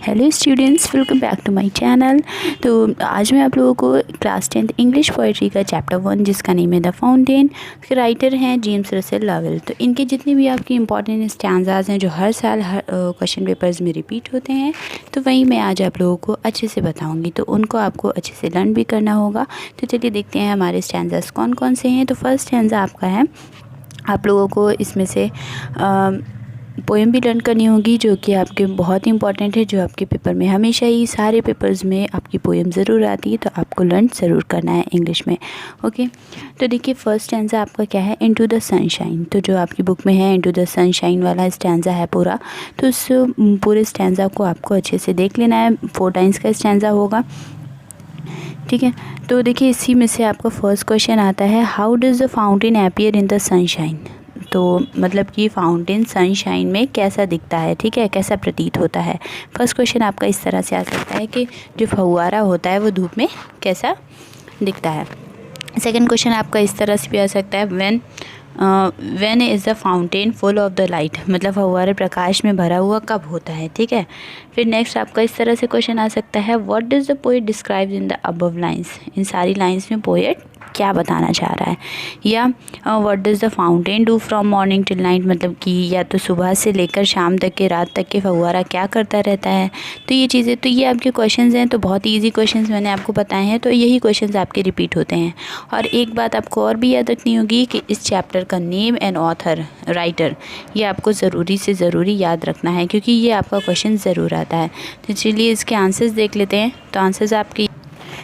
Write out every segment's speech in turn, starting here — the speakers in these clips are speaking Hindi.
Hello students, welcome back to my channel. तो आज मैं आप लोगों को क्लास 10th इंग्लिश पोइट्री का चैप्टर 1 जिसका नेम है द फाउंटेन, उसके राइटर हैं जेम्स रसेल लवेल। तो इनके जितने भी आपके इंपॉर्टेंट स्टैंजाज हैं जो हर साल हर क्वेश्चन पेपर्स में रिपीट होते हैं, तो वही मैं आज आप लोगों को अच्छे से बताऊँगी। तो उनको आपको अच्छे से लर्न भी करना होगा। तो चलिए देखते हैं हमारे स्टैंजाज कौन कौन से हैं। तो फर्स्ट स्टैंजा आपका है, आप लोगों को इसमें से पोएम भी लर्न करनी होगी जो कि आपके बहुत ही इंपॉर्टेंट है, जो आपके पेपर में हमेशा ही सारे पेपर्स में आपकी पोएम ज़रूर आती है। तो आपको लर्न ज़रूर करना है इंग्लिश में। ओके, तो देखिए फर्स्ट स्टैंजा आपका क्या है, इनटू द सनशाइन। तो जो आपकी बुक में है इनटू द सनशाइन वाला स्टैंजा है पूरा, तो उस पूरे स्टैंजा को आपको अच्छे से देख लेना है। 4 टाइम्स का स्टैंजा होगा, ठीक है। तो देखिए इसी में से आपका फर्स्ट क्वेश्चन आता है, how does the fountain appear in the sunshine. तो मतलब कि फाउंटेन सनशाइन में कैसा दिखता है, ठीक है, कैसा प्रतीत होता है। फर्स्ट क्वेश्चन आपका इस तरह से आ सकता है कि जो फव्वारा होता है वो धूप में कैसा दिखता है। सेकंड क्वेश्चन आपका इस तरह से भी आ सकता है, when is the fountain full of the light. मतलब फव्वारे प्रकाश में भरा हुआ कब होता है, ठीक है। फिर नेक्स्ट आपका इस तरह से क्वेश्चन आ सकता है, what does the poet describe in the above lines. इन सारी लाइन्स में पोएट क्या बताना चाह रहा है। या what does the fountain do from morning till night. मतलब कि या तो सुबह से लेकर शाम तक के, रात तक के फव्वारा क्या करता रहता है। तो ये चीज़ें, तो ये आपके क्वेश्चंस हैं। तो बहुत ईजी क्वेश्चंस मैंने आपको बताए हैं, तो यही क्वेश्चंस आपके रिपीट होते हैं। और एक बात आपको और भी याद रखनी होगी कि इस चैप्टर का नेम एंड ऑथर, राइटर, ये आपको ज़रूरी से ज़रूरी याद रखना है, क्योंकि ये आपका क्वेश्चन ज़रूर आता है। तो चलिए इसके आंसर्स देख लेते हैं। तो आंसर्स आपके,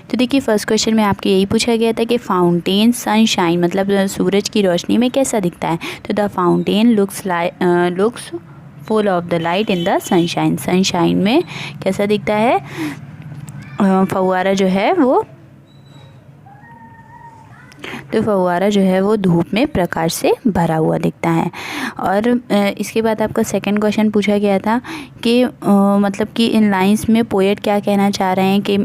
तो देखिए फर्स्ट क्वेश्चन में आपके यही पूछा गया था कि फाउंटेन सनशाइन मतलब सूरज की रोशनी में कैसा दिखता है। तो the fountain looks full of the light in the sunshine. Sunshine में कैसा दिखता है, फव्वारा जो है वो, तो फव्वारा जो है वो धूप में प्रकाश से भरा हुआ दिखता है। और इसके बाद आपका सेकंड क्वेश्चन पूछा गया था कि मतलब कि इन लाइंस में पोएट क्या कहना चाह रहे हैं, कि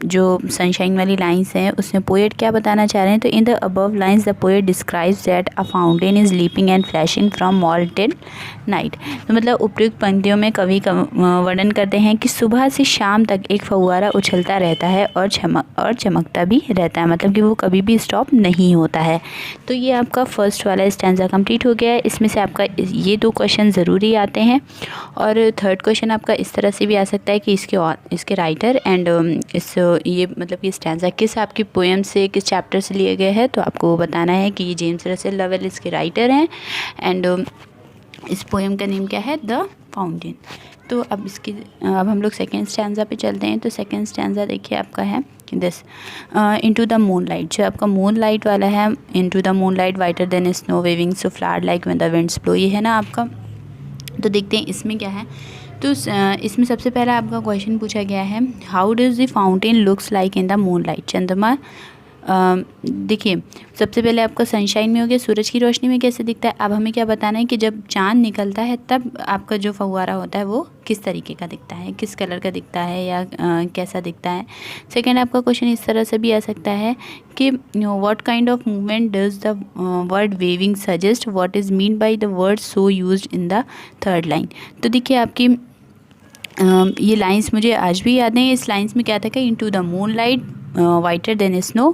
जो सनशाइन वाली लाइंस हैं उसमें पोएट क्या बताना चाह रहे हैं। तो in the above lines the poet describes that a fountain is leaping and flashing from morning till night. तो मतलब उपयुक्त पंक्तियों में कवि वर्णन करते हैं कि सुबह से शाम तक एक फव्वारा उछलता रहता है और चमकता भी रहता है। मतलब कि वो कभी भी स्टॉप नहीं होता है। तो ये आपका फर्स्ट वाला स्टैंजा कंप्लीट हो गया है। इसमें से आपका ये 2 क्वेश्चन ज़रूरी आते हैं। और थर्ड क्वेश्चन आपका इस तरह से भी आ सकता है कि इसके राइटर एंड ये मतलब कि स्टैंजा किस आपकी पोएम से, किस चैप्टर से लिए गए हैं। तो आपको बताना है कि ये जेम्स रसेल लवेल इसके राइटर हैं एंड इस पोएम का नेम क्या है, द फाउंटेन। तो अब हम लोग सेकेंड स्टैंजा पे चलते हैं। तो सेकेंड स्टैंजा देखिए आपका है this, into the moon light. जो आपका मून लाइट वाला है, into the moon light whiter than snow waving so flower like when the winds blow, ये है ना आपका। तो देखते हैं इसमें क्या है। तो इसमें सबसे पहला आपका क्वेश्चन पूछा गया है, how does the fountain looks like in the moon light. चंद्रमा, देखिए सबसे पहले आपका सनशाइन में हो गया, सूरज की रोशनी में कैसे दिखता है। अब हमें क्या बताना है कि जब चांद निकलता है तब आपका जो फव्वारा होता है वो किस तरीके का दिखता है, किस कलर का दिखता है, या कैसा दिखता है। सेकंड आपका क्वेश्चन इस तरह से भी आ सकता है कि what kind of movement does the word waving suggest, what is mean by the word so used in the third line. तो देखिए आपकी ये लाइंस मुझे आज भी याद नहीं है। इस लाइंस में क्या था कि into the moon light whiter than snow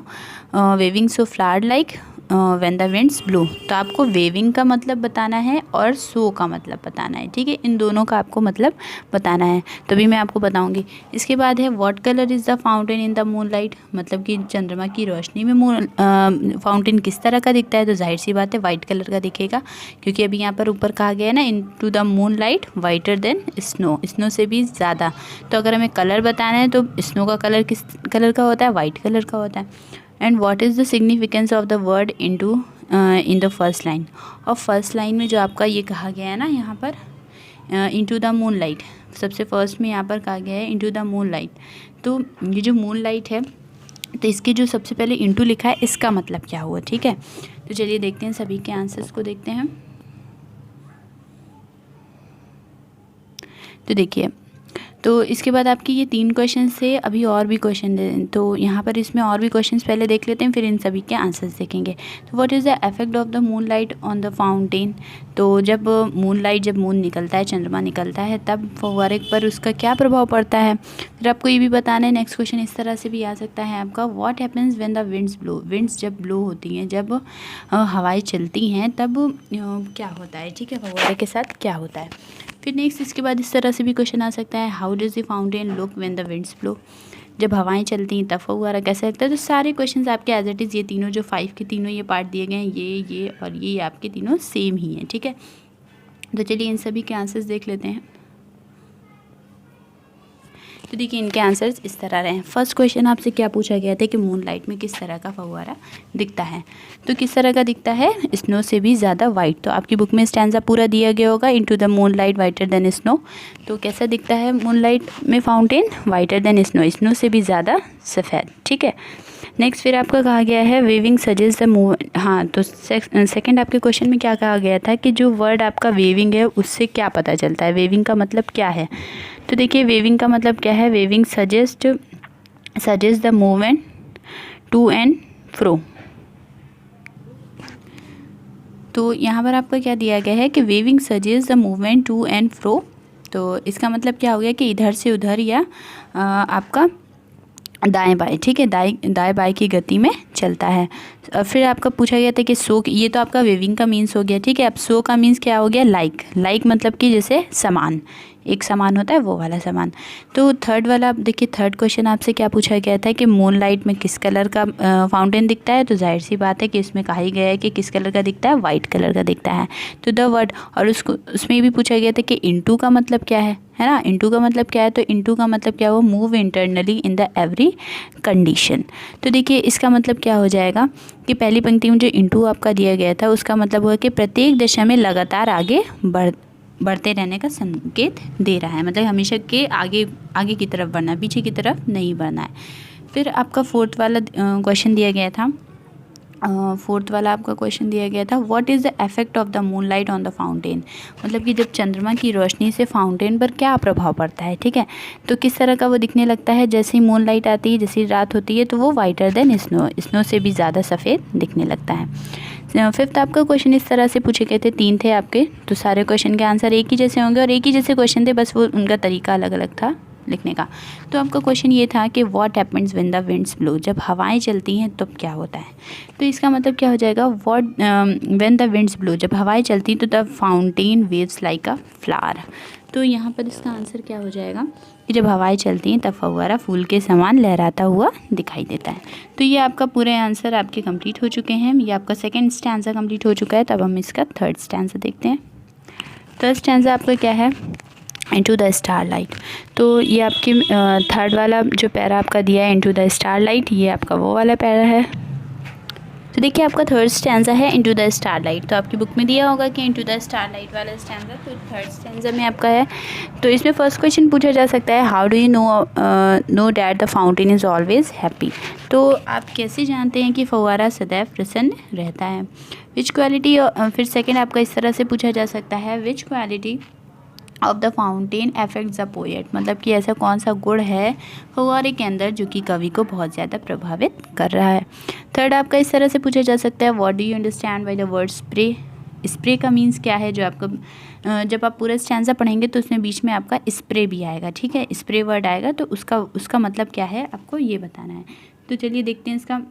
waving so flower like when the winds blow. तो आपको वेविंग का मतलब बताना है और सो का मतलब बताना है, ठीक है। इन दोनों का आपको मतलब बताना है, तभी मैं आपको बताऊंगी। इसके बाद है what colour is the fountain in the moon light. मतलब कि चंद्रमा की रोशनी में फाउंटेन किस तरह का दिखता है। तो जाहिर सी बात है वाइट कलर का दिखेगा, क्योंकि अभी यहाँ पर ऊपर कहा गया है ना, into the moon light whiter than snow, snow से भी ज़्यादा। तो अगर हमें कलर बताना है तो स्नो का कलर किस कलर का होता है, वाइट कलर का होता है। And what is the significance of the word into in the first line. और फर्स्ट लाइन में जो आपका ये कहा गया है ना यहाँ पर, इनटू द मून लाइट, सबसे फर्स्ट में यहाँ पर कहा गया है इनटू द मून लाइट। तो ये जो मून लाइट है, तो इसके जो सबसे पहले इनटू लिखा है इसका मतलब क्या हुआ, ठीक है। तो चलिए देखते हैं, सभी के आंसर्स को देखते हैं। तो देखिए, तो इसके बाद आपकी ये 3 क्वेश्चन से अभी और भी क्वेश्चन दे, तो यहाँ पर इसमें और भी क्वेश्चंस पहले देख लेते हैं, फिर इन सभी के आंसर्स देखेंगे। तो what is the effect of the moon light on the fountain. तो जब मून निकलता है, चंद्रमा निकलता है, तब फव्वारे पर उसका क्या प्रभाव पड़ता है। फिर आपको ये भी बताना है। नेक्स्ट क्वेश्चन इस तरह से भी आ सकता है आपका, what happens when the winds blow. Winds जब ब्लो होती हैं, जब हवाएं चलती हैं, तब क्या होता है, ठीक है, फव्वारे के साथ क्या होता है। फिर नेक्स्ट इसके बाद इस तरह से भी क्वेश्चन आ सकता है, how does the fountain look when the winds blow. जब हवाएं चलती हैं तब फव्वारा कैसा लगता है। तो सारे क्वेश्चंस आपके एज इट इज़, ये तीनों जो 5 के तीनों ये पार्ट दिए गए हैं, ये और ये आपके तीनों सेम ही हैं, ठीक है। तो चलिए इन सभी के आंसर्स देख लेते हैं। तो देखिए इनके आंसर्स इस तरह रहे हैं। फर्स्ट क्वेश्चन आपसे क्या पूछा गया था कि मून लाइट में किस तरह का फव्वारा दिखता है। तो किस तरह का दिखता है, स्नो से भी ज़्यादा वाइट। तो आपकी बुक में स्टैंजा पूरा दिया गया होगा, into the moon light whiter than snow. तो कैसा दिखता है मून लाइट में फाउंटेन, वाइटर देन स्नो, स्नो से भी ज़्यादा सफ़ेद, ठीक है। नेक्स्ट फिर आपका कहा गया है वेविंग सजेस्ट द मूव। हाँ, तो सेकंड आपके क्वेश्चन में क्या कहा गया था कि जो वर्ड आपका वेविंग है उससे क्या पता चलता है, वेविंग का मतलब क्या है। तो देखिए वेविंग का मतलब क्या है, waving suggest the movement to and fro. तो यहाँ पर आपका क्या दिया गया है कि waving suggest the movement to and fro. तो इसका मतलब क्या हो गया कि इधर से उधर या आपका दाएं बाएं, ठीक है, दाएं बाएं की गति में चलता है। फिर आपका पूछा गया था कि सो, ये तो आपका वेविंग का मीन्स हो गया, ठीक है। अब सो का मीन्स क्या हो गया, लाइक मतलब कि जैसे समान, एक समान होता है वो वाला समान। तो थर्ड वाला देखिए, थर्ड क्वेश्चन आपसे क्या पूछा गया था कि मून लाइट में किस कलर का फाउंटेन दिखता है। तो जाहिर सी बात है कि इसमें कहा ही गया है कि किस कलर का दिखता है, वाइट कलर का दिखता है। तो द वर्ड, और उसमें भी पूछा गया था कि इनटू का मतलब क्या है ना। इनटू का मतलब क्या है, तो इनटू का मतलब क्या हो, move internally in the every condition. तो देखिए इसका मतलब क्या हो जाएगा कि पहली पंक्ति में जो इनटू आपका दिया गया था उसका मतलब हुआ कि प्रत्येक दिशा में लगातार आगे बढ़ते रहने का संकेत दे रहा है, मतलब हमेशा के आगे की तरफ बढ़ना, पीछे की तरफ नहीं बढ़ना है। फिर आपका फोर्थ वाला क्वेश्चन दिया गया था, what is the effect of the moon light on the fountain. मतलब कि जब चंद्रमा की रोशनी से फाउंटेन पर क्या प्रभाव पड़ता है, ठीक है। तो किस तरह का वो दिखने लगता है, जैसे ही मून लाइट आती है, जैसे ही रात होती है, तो वो वाइटर देन स्नो से भी ज़्यादा सफ़ेद दिखने लगता है। फिफ्थ आपका क्वेश्चन इस तरह से पूछे गए थे, 3 थे आपके, तो सारे क्वेश्चन के आंसर एक ही जैसे होंगे और एक ही जैसे क्वेश्चन थे, बस वो उनका तरीका अलग अलग था लिखने का। तो आपका क्वेश्चन ये था कि what happens when the winds blow. जब हवाएं चलती हैं तब क्या होता है। तो इसका मतलब क्या हो जाएगा, व्हेन द विंड्स ब्लो, जब हवाएं चलती तो the fountain waves like a flower. तो यहाँ पर इसका आंसर क्या हो जाएगा कि जब हवाएं चलती हैं तब फव्वारा फूल के समान लहराता हुआ दिखाई देता है। तो ये आपका पूरे आंसर आपके कंप्लीट हो चुके हैं। ये आपका सेकेंड स्टैंजा कंप्लीट हो चुका है। तब हम इसका थर्ड स्टैंजा देखते हैं। थर्ड स्टैंजा आपका क्या है, इनटू द स्टार लाइट। तो ये आपकी थर्ड वाला जो पैरा आपका दिया है इनटू द स्टार लाइट, ये आपका वो वाला पैरा है। तो देखिए आपका थर्ड स्टैंजा है इनटू द स्टार लाइट। तो आपकी बुक में दिया होगा कि इनटू द स्टार लाइट वाला स्टैंजा, तो थर्ड स्टैंजा में आपका है। तो इसमें फर्स्ट क्वेश्चन पूछा जा सकता है, how do you know that the fountain is always happy. तो आप कैसे जानते हैं कि फव्वारा सदैव प्रसन्न रहता है। विच क्वालिटी, फिर सेकेंड आपका इस तरह से पूछा जा सकता है, विच quality of the fountain affects the poet. मतलब कि ऐसा कौन सा गुण है फव्वारे के अंदर जो कि कवि को बहुत ज़्यादा प्रभावित कर रहा है। थर्ड आपका इस तरह से पूछा जा सकता है, what do you understand by the word spray. Spray का मीन्स क्या है, जो आपका जब आप पूरा स्टैंजा पढ़ेंगे तो उसमें बीच में आपका स्प्रे भी आएगा, ठीक है, स्प्रे वर्ड आएगा, तो उसका मतलब क्या है आपको ये बताना है। तो चलिए देखते हैं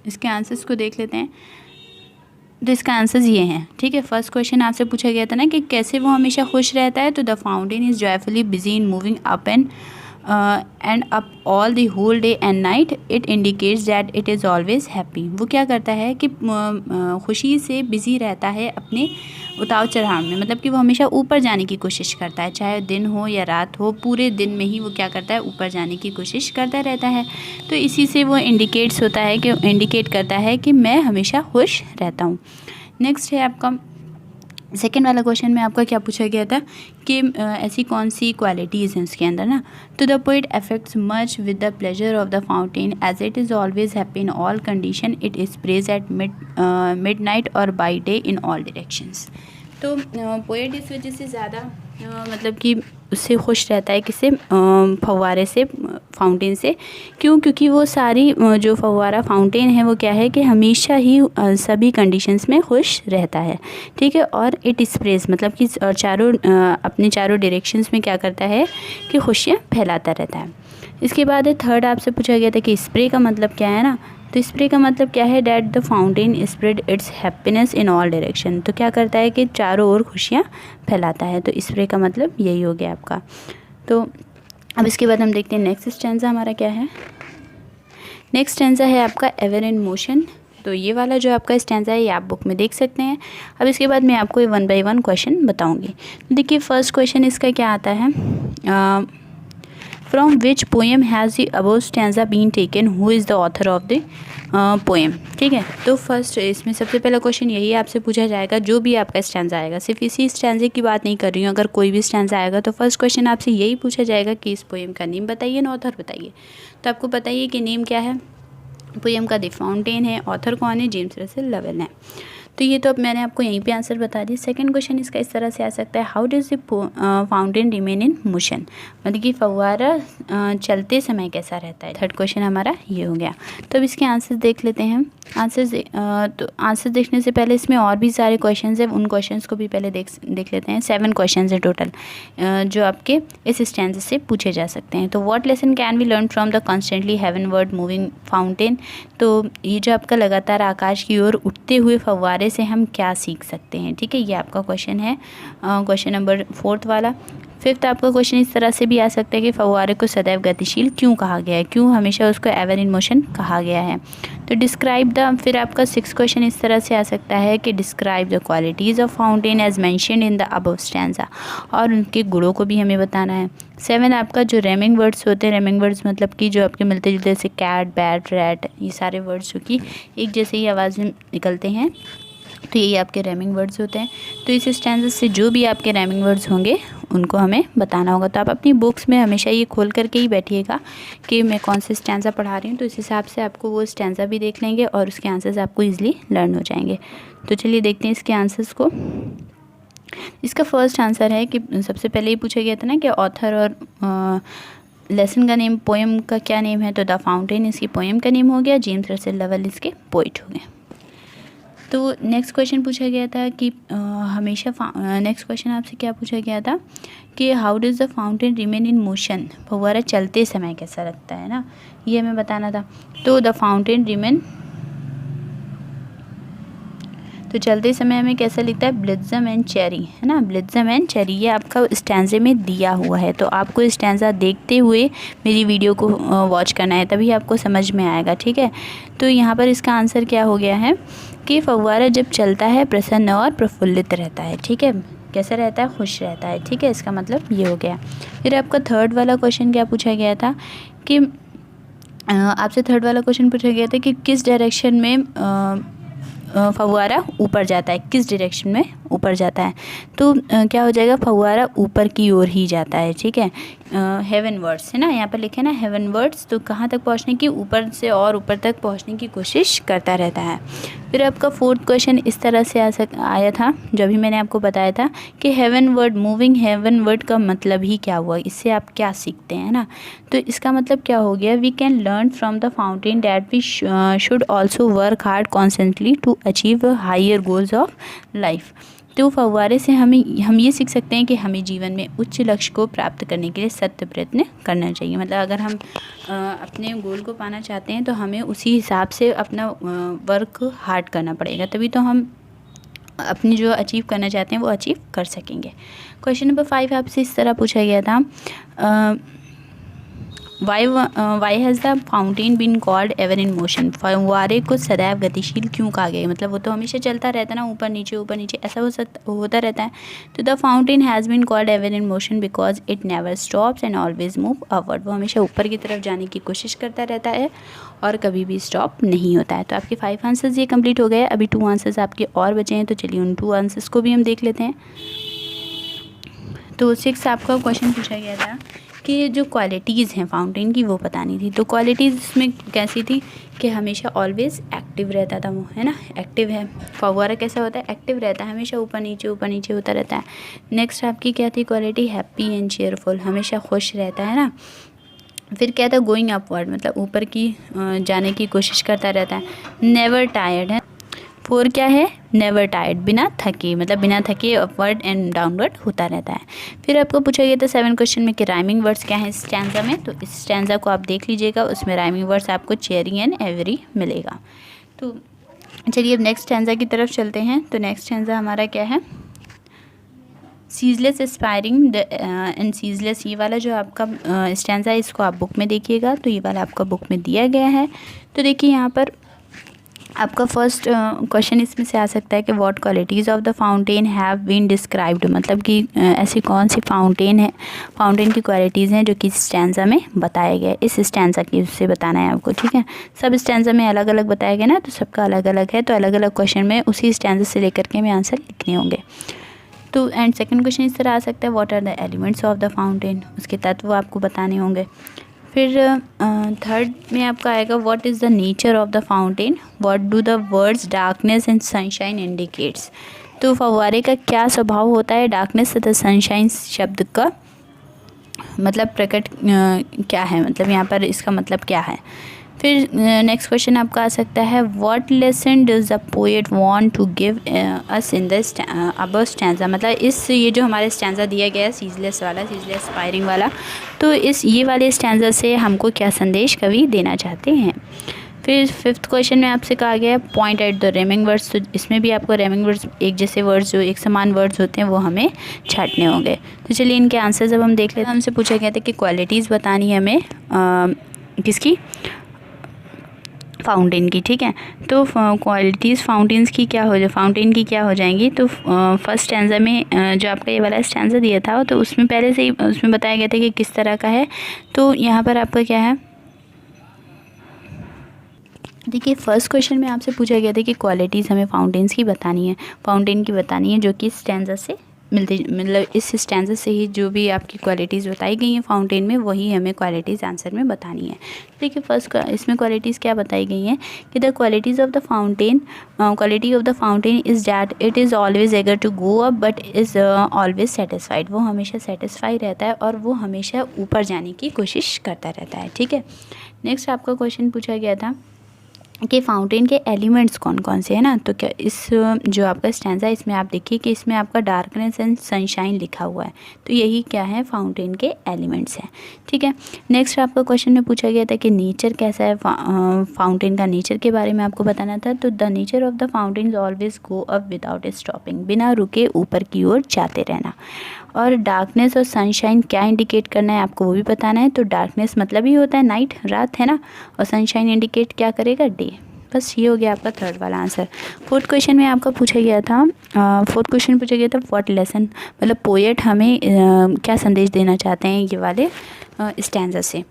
इसके आंसर्स को देख लेते हैं। तो इसका आंसर्स ये हैं, ठीक है। फर्स्ट क्वेश्चन आपसे पूछा गया था ना कि कैसे वो हमेशा खुश रहता है। तो the fountain is joyfully busy in moving up and up all the whole day and night, it indicates that it is always happy. वो क्या करता है कि खुशी से बिज़ी रहता है अपने उतार चढ़ाव में, मतलब कि वो हमेशा ऊपर जाने की कोशिश करता है, चाहे दिन हो या रात हो, पूरे दिन में ही वो क्या करता है, ऊपर जाने की कोशिश करता रहता है। तो इसी से वो इंडिकेट करता है कि मैं हमेशा खुश रहता हूँ। नेक्स्ट है आपका सेकेंड वाला क्वेश्चन में आपका क्या पूछा गया था कि ऐसी कौन सी क्वालिटीज़ हैं उसके अंदर ना। तो the poet affects much with the pleasure of the fountain as it is always happy in all condition, it is praise at midnight और by day in all directions. तो पोएट इस वजह से ज़्यादा मतलब कि उससे खुश रहता है, किससे, फव्वारे से, फाउंटेन से। क्यों? क्योंकि वो सारी जो फव्वारा फाउंटेन है वो क्या है कि हमेशा ही सभी कंडीशंस में खुश रहता है, ठीक है। और इट स्प्रेस मतलब कि चारों अपने चारों डायरेक्शंस में क्या करता है कि खुशियाँ फैलाता रहता है। इसके बाद थर्ड आपसे पूछा गया था कि स्प्रे का मतलब क्या है ना, तो स्प्रे का मतलब क्या है, that the fountain spread it's happiness in all direction. तो क्या करता है कि चारों ओर खुशियाँ फैलाता है, तो स्प्रे का मतलब यही हो गया आपका। तो अब इसके बाद हम देखते हैं नेक्स्ट स्टैंजा हमारा क्या है। नेक्स्ट स्टैंजा है आपका एवर इन मोशन। तो ये वाला जो आपका स्टैंजा है ये आप बुक में देख सकते हैं। अब इसके बाद मैं आपको ये 1 बाय 1 क्वेश्चन बताऊंगी। देखिए फर्स्ट क्वेश्चन इसका क्या आता है, from which poem has the above stanza been taken, who is the author of the poem, ठीक है। तो फर्स्ट इसमें सबसे पहला क्वेश्चन यही आपसे पूछा जाएगा, जो भी आपका स्टैंजा आएगा, सिर्फ इसी स्टैंजे की बात नहीं कर रही हूँ, अगर कोई भी स्टैंजा आएगा तो फर्स्ट क्वेश्चन आपसे यही पूछा जाएगा कि इस पोएम का नेम बताइए ना ऑथर बताइए। तो आपको बताइए कि नेम क्या है पोएम का, द फाउंटेन है, ऑथर कौन है, जेम्स रसेल लवेल है। तो ये तो अब मैंने आपको यहीं पे आंसर बता दिया। सेकंड क्वेश्चन इसका इस तरह से आ सकता है, how does the fountain remain in motion, मतलब कि फव्वारा चलते समय कैसा रहता है। थर्ड क्वेश्चन हमारा ये हो गया। तो अब इसके आंसर्स देख लेते हैं। तो आंसर देखने से पहले इसमें और भी सारे क्वेश्चंस हैं, उन क्वेश्चंस को भी पहले देख लेते हैं। 7 क्वेश्चंस हैं टोटल जो आपके इस स्टैंजा से पूछे जा सकते हैं। तो what lesson can we learn from the constantly heavenward moving fountain. तो ये जो आपका लगातार आकाश की ओर उठते हुए फव्वारे से हम क्या सीख सकते हैं, ठीक है। ये आपका क्वेश्चन है, क्वेश्चन नंबर 4 वाला। फिफ्थ आपका क्वेश्चन इस तरह से भी आ सकता है कि फव्वारे को सदैव गतिशील क्यों कहा गया है, क्यों हमेशा उसको एवर इन मोशन कहा गया है। तो डिस्क्राइब द, फिर आपका 6 क्वेश्चन इस तरह से आ सकता है कि describe the qualities of fountain as mentioned in the above stanza, और उनके गुणों को भी हमें बताना है। 7 आपका जो रेमिंग वर्ड्स होते हैं, रेमिंग वर्ड्स मतलब कि जो आपके मिलते जुलते जैसे कैट, बैट, रैट, ये सारे वर्ड्स जो कि एक जैसे ही आवाज़ में निकलते हैं, तो यही आपके रैमिंग वर्ड्स होते हैं। तो इस स्टैंजा से जो भी आपके रैमिंग वर्ड्स होंगे उनको हमें बताना होगा। तो आप अपनी बुक्स में हमेशा ये खोल करके ही बैठिएगा कि मैं कौन से स्टैंजा पढ़ा रही हूँ, तो इस हिसाब से आपको वो स्टैंजा भी देख लेंगे और उसके आंसर्स आपको ईजिली लर्न हो जाएंगे। तो चलिए देखते हैं इसके आंसर्स को। इसका फर्स्ट आंसर है कि सबसे पहले ही पूछा गया था ना कि ऑथर और लेसन का नेम, पोएम का क्या नेम है, तो द फाउंटेन इसकी पोएम का नेम हो गया, जेम्स रसेल लवेल इसके पोइट हो गए। तो नेक्स्ट क्वेश्चन पूछा गया था कि नेक्स्ट क्वेश्चन आपसे क्या पूछा गया था कि how does the fountain remain in motion, फव्वारा चलते समय कैसा लगता है ना, ये हमें बताना था। तो द फाउंटेन रिमेन, तो चलते समय हमें कैसा लिखता है, ब्लिट्ज़म एंड चेरी, है ना, ब्लिट्ज़म एंड चेरी, ये आपका स्टैंजे में दिया हुआ है। तो आपको स्टैंजा देखते हुए मेरी वीडियो को वॉच करना है, तभी आपको समझ में आएगा, ठीक है। तो यहाँ पर इसका आंसर क्या हो गया है कि फव्वारा जब चलता है प्रसन्न और प्रफुल्लित रहता है, ठीक है, कैसा रहता है, खुश रहता है, ठीक है, इसका मतलब ये हो गया। फिर आपका थर्ड वाला क्वेश्चन क्या पूछा गया था कि आपसे थर्ड वाला क्वेश्चन पूछा गया था कि किस डायरेक्शन में फव्वारा ऊपर जाता है, किस डायरेक्शन में ऊपर जाता है। तो क्या हो जाएगा, फव्वारा ऊपर की ओर ही जाता है, ठीक है, हेवन वर्ड्स है ना, यहाँ पर लिखे ना हेवन वर्ड्स, तो कहाँ तक पहुँचने की, ऊपर से और ऊपर तक पहुँचने की कोशिश करता रहता है। फिर आपका फोर्थ क्वेश्चन इस तरह से आया था, जो अभी मैंने आपको बताया था कि heavenward, moving heavenward का मतलब ही क्या हुआ, इससे आप क्या सीखते हैं ना। तो इसका मतलब क्या हो गया, we can learn from the fountain that we should also work hard constantly to achieve higher goals of life. तो फव्वारे से हम ये सीख सकते हैं कि हमें जीवन में उच्च लक्ष्य को प्राप्त करने के लिए सतत प्रयत्न करना चाहिए। मतलब अगर हम अपने गोल को पाना चाहते हैं तो हमें उसी हिसाब से अपना वर्क हार्ड करना पड़ेगा, तभी तो हम अपनी जो अचीव करना चाहते हैं वो अचीव कर सकेंगे। क्वेश्चन नंबर 5 आपसे इस तरह पूछा गया था, why has the fountain been called ever in motion, फव्वारे को सदैव गतिशील क्यों कहा गया, मतलब वो तो हमेशा चलता रहता है ना, ऊपर नीचे ऐसा होता रहता है। तो the fountain has been called ever in motion because it never stops and always move upward, वो हमेशा ऊपर की तरफ जाने की कोशिश करता रहता है और कभी भी स्टॉप नहीं होता है। तो आपके 5 आंसर्स ये कंप्लीट हो गए। अभी 2 आंसर्स आपके और बचे हैं, तो चलिए उन 2 आंसर्स को भी हम देख लेते हैं। तो 6 आपका क्वेश्चन पूछा गया था कि जो क्वालिटीज़ हैं फाउंटेन की वो बतानी थी। तो क्वालिटीज़ इसमें कैसी थी कि हमेशा ऑलवेज़ एक्टिव रहता था वो, है ना, एक्टिव है। फव्वारा कैसा होता है, एक्टिव रहता है, हमेशा ऊपर नीचे होता रहता है। नेक्स्ट आपकी क्या थी क्वालिटी, हैप्पी एंड चेयरफुल, हमेशा खुश रहता है ना। फिर क्या था, गोइंग अपवर्ड, मतलब ऊपर की जाने की कोशिश करता रहता है। नेवर टायर्ड है। 4 क्या है, नेवर टायर्ड, बिना थके, मतलब बिना थके अपवर्ड एंड डाउनवर्ड होता रहता है। फिर आपको पूछा गया था 7 क्वेश्चन में कि राइमिंग वर्ड्स क्या है स्टैंजा में। तो इस स्टैंजा को आप देख लीजिएगा, उसमें राइमिंग वर्ड्स आपको चेरी एंड एवरी मिलेगा। तो चलिए अब नेक्स्ट स्टैंजा की तरफ चलते हैं। तो नेक्स्ट स्टैंजा हमारा क्या है, सीजलेस एस्पायरिंग एंड सीजलेस, ये वाला जो आपका स्टैंजा है इसको आप बुक में देखिएगा। तो ये वाला आपका बुक में दिया गया है। तो देखिए यहाँ पर आपका फर्स्ट क्वेश्चन इसमें से आ सकता है कि what qualities of the fountain have been described, मतलब कि ऐसी कौन सी फाउंटेन की क्वालिटीज़ हैं जो कि स्टैंजा में बताया गया है। इस स्टैंजा की उससे बताना है आपको, ठीक है। सब स्टैंजा में अलग अलग बताया गया ना, तो सबका अलग अलग है। तो अलग अलग क्वेश्चन में उसी स्टैंजा से लेकर के हमें आंसर लिखने होंगे। तो एंड सेकंड क्वेश्चन इस तरह आ सकता है, what are the elements of the fountain, उसके तत्व आपको बताने होंगे। फिर थर्ड में आपका आएगा, what is the nature of the fountain, what do the words darkness and sunshine indicates. तो फव्वारे का क्या स्वभाव होता है, डार्कनेस तथा सनशाइन शब्द का मतलब प्रकट क्या है, मतलब यहाँ पर इसका मतलब क्या है। फिर नेक्स्ट क्वेश्चन आपका आ सकता है, what lesson does the poet want to give us in the above stanza, मतलब ये जो हमारे स्टैंजा दिया गया है सीजलेस एस्पायरिंग वाला, तो ये वाले स्टैंजा से हमको क्या संदेश कवि देना चाहते हैं। फिर फिफ्थ क्वेश्चन में आपसे कहा गया पॉइंट एट द रेमिंग वर्ड्स। तो इसमें भी आपको रेमिंग वर्ड्स, एक जैसे वर्ड्स जो एक समान वर्ड्स होते हैं वो हमें छांटने होंगे। तो चलिए इनके आंसर जब हम देख लेते हैं, हमसे पूछा गया था कि क्वालिटीज़ बतानी है हमें किसकी, फाउंटेन की, ठीक है। तो क्वालिटीज़ फाउंटेन की क्या हो जाएंगी। तो फर्स्ट स्टैंजा में जो आपका ये वाला स्टैंजा दिया था तो उसमें पहले से ही उसमें बताया गया था कि किस तरह का है। तो यहाँ पर आपका क्या है, देखिए फर्स्ट क्वेश्चन में आपसे पूछा गया था कि क्वालिटीज़ हमें फाउंटेन की बतानी है जो कि स्टैंजा से मतलब इस स्टैंजा से ही जो भी आपकी क्वालिटीज़ बताई गई हैं फाउंटेन में वही हमें क्वालिटीज़ आंसर में बतानी है। देखिए फर्स्ट इसमें क्वालिटीज़ क्या बताई गई हैं कि the qualities of the fountain, quality of the fountain is that it is always eager to go up but is always satisfied, वो हमेशा सेटिस्फाई रहता है और वो हमेशा ऊपर जाने की कोशिश करता रहता है, ठीक है। नेक्स्ट आपका क्वेश्चन पूछा गया था कि फाउंटेन के एलिमेंट्स कौन कौन से हैं ना। तो क्या इस जो आपका स्टैंजा है इसमें आप देखिए कि इसमें आपका डार्कनेस एंड सनशाइन लिखा हुआ है, तो यही क्या है फाउंटेन के एलिमेंट्स हैं, ठीक है। नेक्स्ट आपका क्वेश्चन में पूछा गया था कि नेचर कैसा है, फाउंटेन का नेचर के बारे में आपको बताना था। तो the nature of the fountain always go up without stopping, बिना रुके ऊपर की ओर जाते रहना। और डार्कनेस और सनशाइन क्या इंडिकेट करना है आपको वो भी बताना है। तो डार्कनेस मतलब ही होता है नाइट, रात, है ना, और सनशाइन इंडिकेट क्या करेगा, डे। बस ये हो गया आपका थर्ड वाला आंसर। फोर्थ क्वेश्चन में आपका पूछा गया था व्हाट लेसन, मतलब पोएट हमें क्या संदेश देना चाहते हैं ये वाले स्टैंजा से।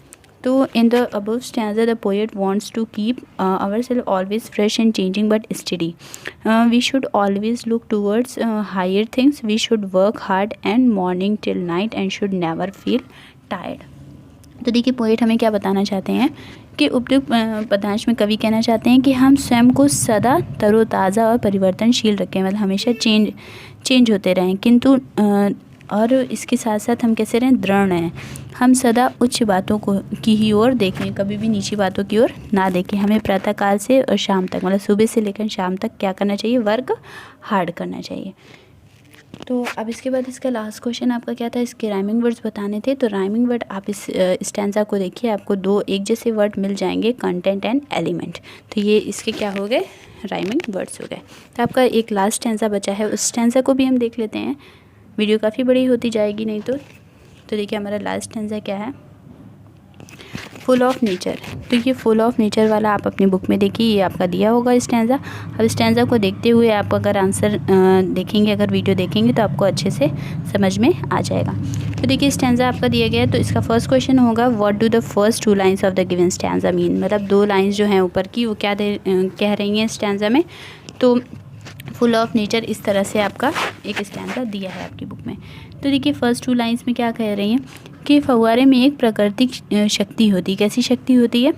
तो in the above stanza the poet wants to keep ourselves always fresh and changing but study, we should always look towards higher things, we should work hard and morning till night and should never feel tired. तो देखिए पोएट हमें क्या बताना चाहते हैं कि उपयुक्त पदांश में कवि कहना चाहते हैं कि हम स्वयं को सदा तरोताज़ा और परिवर्तनशील रखें, मतलब हमेशा चेंज होते रहें, किंतु और इसके साथ साथ हम कैसे रहें, दृढ़ रहें। हम सदा उच्च बातों की ही ओर देखें, कभी भी नीची बातों की ओर ना देखें। हमें प्रातःकाल से और शाम तक, मतलब सुबह से लेकर शाम तक क्या करना चाहिए, वर्क हार्ड करना चाहिए। तो अब इसके बाद इसका लास्ट क्वेश्चन आपका क्या था, इसके राइमिंग वर्ड्स बताने थे। तो राइमिंग वर्ड आप इस स्टैंजा को देखिए, आपको 2 एक जैसे वर्ड मिल जाएंगे, कंटेंट एंड एलिमेंट। तो ये इसके क्या हो गए, राइमिंग वर्ड्स हो गए। तो आपका एक लास्ट स्टैंजा बचा है, उस स्टैंजा को भी हम देख लेते हैं। वीडियो काफ़ी बड़ी होती जाएगी नहीं तो देखिए हमारा लास्ट स्टैंजा क्या है, फुल ऑफ नेचर। तो ये फुल ऑफ नेचर वाला आप अपनी बुक में देखिए, ये आपका दिया होगा स्टैंजा। अब स्टैंजा को देखते हुए आप अगर आंसर देखेंगे, अगर वीडियो देखेंगे तो आपको अच्छे से समझ में आ जाएगा। तो देखिए स्टैंजा आपका दिया गया है, तो इसका फर्स्ट क्वेश्चन होगा what do the first 2 lines of the given stanza mean, मतलब 2 लाइन्स जो हैं ऊपर की वो क्या कह रही हैं स्टैंजा में। तो फुल ऑफ नेचर इस तरह से आपका एक स्टैंजा दिया है आपकी बुक में। तो देखिए फर्स्ट 2 लाइन्स में क्या कह रही हैं कि फव्वारे में एक प्राकृतिक शक्ति होती है। कैसी शक्ति होती है?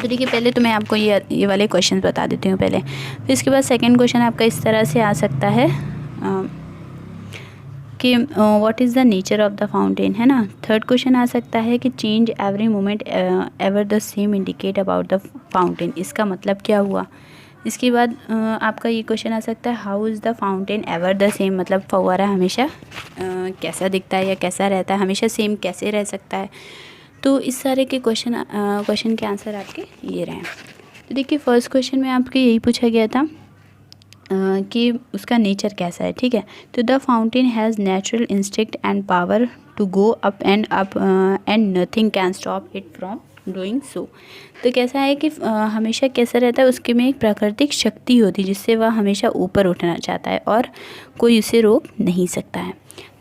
तो देखिए पहले तो मैं आपको ये वाले क्वेश्चन बता देती हूँ पहले, फिर इसके बाद सेकंड क्वेश्चन आपका इस तरह से आ सकता है कि what is the nature of the fountain, है ना। थर्ड क्वेश्चन आ सकता है कि change every moment ever the same indicate about the fountain, इसका मतलब क्या हुआ। इसके बाद आपका ये क्वेश्चन आ सकता है how is the fountain ever the same, मतलब फव्वारा हमेशा कैसा दिखता है या कैसा रहता है, हमेशा सेम कैसे रह सकता है। तो इस सारे के क्वेश्चन के आंसर आपके ये रहे। तो देखिए फर्स्ट क्वेश्चन में आपके यही पूछा गया था कि उसका नेचर कैसा है, ठीक है। तो the fountain has natural instinct and power to go up and nothing can stop it from doing so. तो कैसा है कि हमेशा कैसा रहता है, उसके में एक प्राकृतिक शक्ति होती है जिससे वह हमेशा ऊपर उठना चाहता है और कोई उसे रोक नहीं सकता है।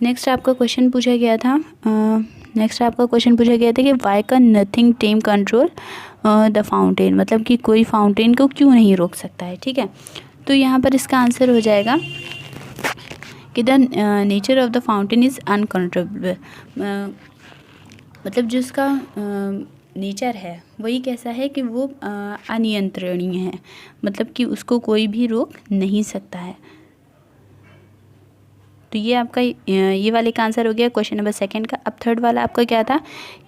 नेक्स्ट आपका क्वेश्चन पूछा गया था कि why can nothing tame control the fountain, मतलब कि कोई फाउंटेन को क्यों नहीं रोक सकता है, ठीक है। तो यहाँ पर इसका आंसर हो जाएगा कि the nature of the fountain is uncontrollable, मतलब जो उसका नेचर है वही कैसा है कि वो अनियंत्रणीय है, मतलब कि उसको कोई भी रोक नहीं सकता है। तो ये आपका ये वाले का आंसर हो गया क्वेश्चन नंबर सेकंड का। अब थर्ड वाला आपका क्या था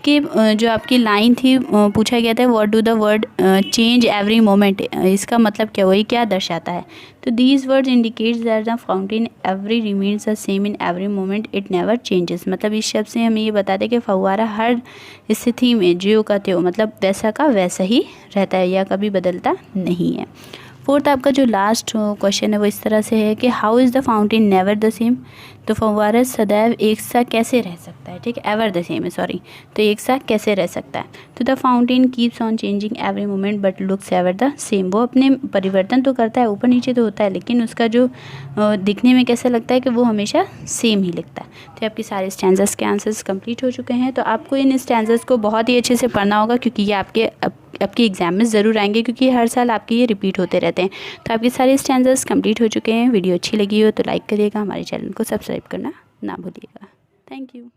कि जो आपकी लाइन थी पूछा गया था what do the word change every moment, इसका मतलब क्या, वही क्या दर्शाता है। तो these words indicates that the fountain every remains the same in every moment, it never changes, मतलब इस शब्द से हमें ये बताते हैं कि फव्वारा हर स्थिति में ज्यों का त्यों, मतलब वैसा का वैसा ही रहता है या कभी बदलता नहीं है। फोर्थ आपका जो लास्ट क्वेश्चन है वो इस तरह से है कि how is the fountain never the same, तो फव्वारा सदैव एक सा कैसे रह सकता है, ठीक है, एवर द सेम है, सॉरी, तो एक सा कैसे रह सकता है। तो the fountain keeps on changing every moment but looks ever the same, वो अपने परिवर्तन तो करता है, ऊपर नीचे तो होता है, लेकिन उसका जो दिखने में कैसा लगता है कि वो हमेशा सेम ही लगता है। तो आपके सारे स्टैंजर्स के आंसर्स कंप्लीट हो चुके हैं। तो आपको इन स्टैंजर्स को बहुत ही अच्छे से पढ़ना होगा क्योंकि ये आपके एग्जाम में ज़रूर आएंगे, क्योंकि हर साल आपके ये रिपीट होते रहते हैं। तो आपके सारे स्टैंजर्स कंप्लीट हो चुके हैं। वीडियो अच्छी लगी हो तो लाइक करिएगा, हमारे चैनल को सब्सक्राइब करना ना भूलिएगा। Thank you.